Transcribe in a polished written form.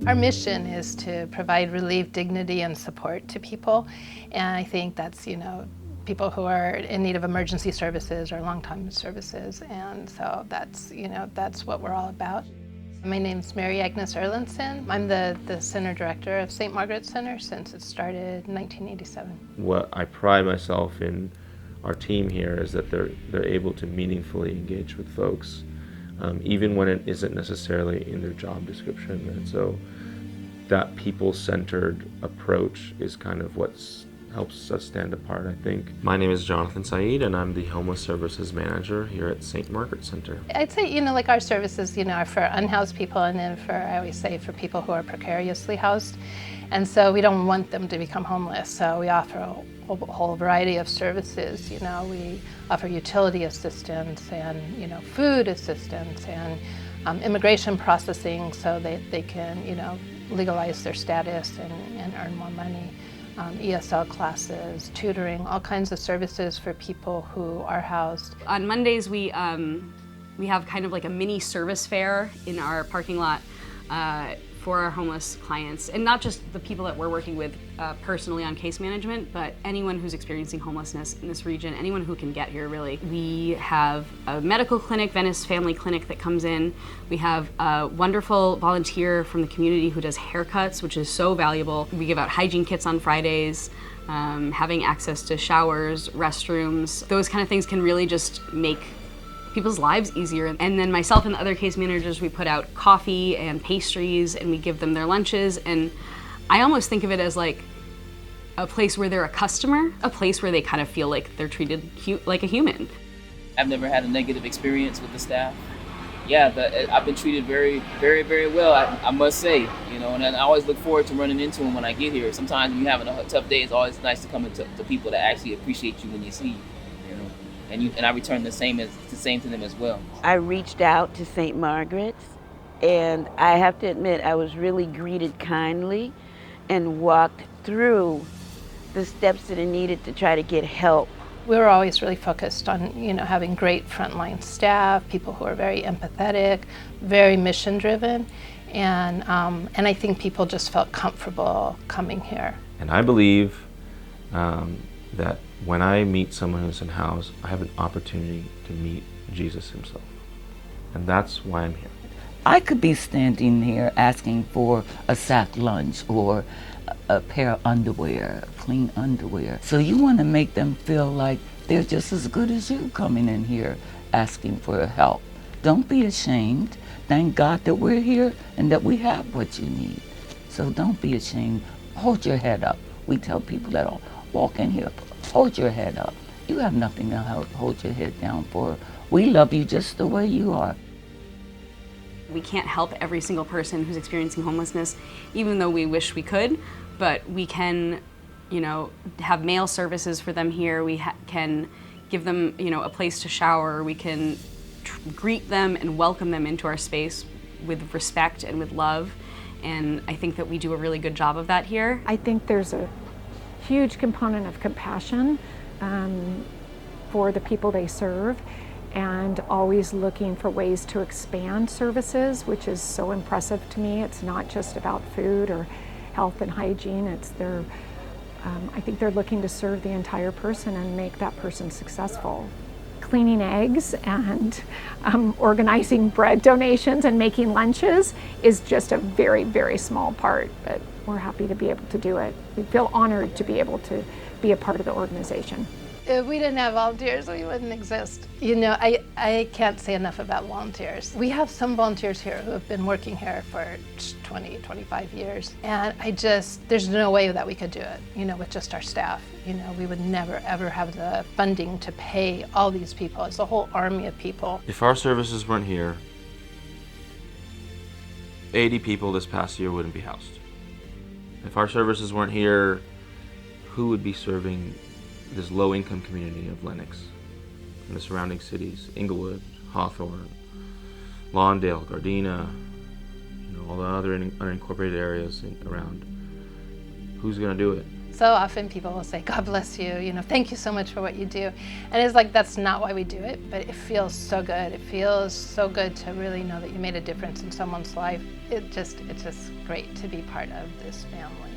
Our mission is to provide relief, dignity, and support to people. And I think that's, people who are in need of emergency services or long-time services. And so that's what we're all about. My name's Mary Agnes Erlandson. I'm the Center Director of St. Margaret Center since it started in 1987. What I pride myself in our team here is that they're able to meaningfully engage with folks, even when it isn't necessarily in their job description. And so that people-centered approach is kind of what helps us stand apart, I think. My name is Jonathan Saeed, and I'm the Homeless Services Manager here at St. Margaret Center. I'd say, like our services, are for unhoused people, and then I always say, for people who are precariously housed. And so we don't want them to become homeless, so we offer a whole variety of services. We offer utility assistance and, food assistance and immigration processing so they can, legalize their status and earn more money. ESL classes, tutoring, all kinds of services for people who are housed. On Mondays, we have kind of like a mini service fair in our parking lot for our homeless clients, and not just the people that we're working with personally on case management, but anyone who's experiencing homelessness in this region, anyone who can get here, really. We have a medical clinic, Venice Family Clinic, that comes in. We have a wonderful volunteer from the community who does haircuts, which is so valuable. We give out hygiene kits on Fridays. Having access to showers, restrooms, those kind of things can really just make people's lives easier. And then myself and the other case managers, we put out coffee and pastries, and we give them their lunches. And I almost think of it as like a place where they're a customer, a place where they kind of feel like they're treated like a human. I've never had a negative experience with the staff. Yeah, I've been treated very, very, very well, I must say. And I always look forward to running into them when I get here. Sometimes when you're having a tough day, it's always nice to come into to people that actually appreciate you when they see you. And I return the same to them as well. I reached out to St. Margaret's, and I have to admit I was really greeted kindly and walked through the steps that are needed to try to get help. We were always really focused on, having great frontline staff, people who are very empathetic, very mission-driven, and I think people just felt comfortable coming here. And I believe that when I meet someone who's unhoused, I have an opportunity to meet Jesus himself. And that's why I'm here. I could be standing here asking for a sack lunch or a pair of underwear, clean underwear. So you want to make them feel like they're just as good as you coming in here asking for help. Don't be ashamed. Thank God that we're here and that we have what you need. So don't be ashamed. Hold your head up. We tell people that walk in here, hold your head up. You have nothing to hold your head down for. We love you just the way you are. We can't help every single person who's experiencing homelessness, even though we wish we could, but we can, have mail services for them here. We can give them, a place to shower. We can greet them and welcome them into our space with respect and with love. And I think that we do a really good job of that here. I think there's a huge component of compassion for the people they serve, and always looking for ways to expand services, which is so impressive to me. It's not just about food or health and hygiene. I think they're looking to serve the entire person and make that person successful. Cleaning eggs and organizing bread donations and making lunches is just a very, very small part, but we're happy to be able to do it. We feel honored to be able to be a part of the organization. If we didn't have volunteers, we wouldn't exist. I can't say enough about volunteers. We have some volunteers here who have been working here for 20, 25 years. And there's no way that we could do it, with just our staff. We would never, ever have the funding to pay all these people. It's a whole army of people. If our services weren't here, 80 people this past year wouldn't be housed. If our services weren't here, who would be serving this low-income community of Lenox and the surrounding cities? Inglewood, Hawthorne, Lawndale, Gardena, all the other unincorporated areas around. Who's going to do it? So often people will say, God bless you, thank you so much for what you do. And it's like, that's not why we do it, but it feels so good. It feels so good to really know that you made a difference in someone's life. It's just great to be part of this family.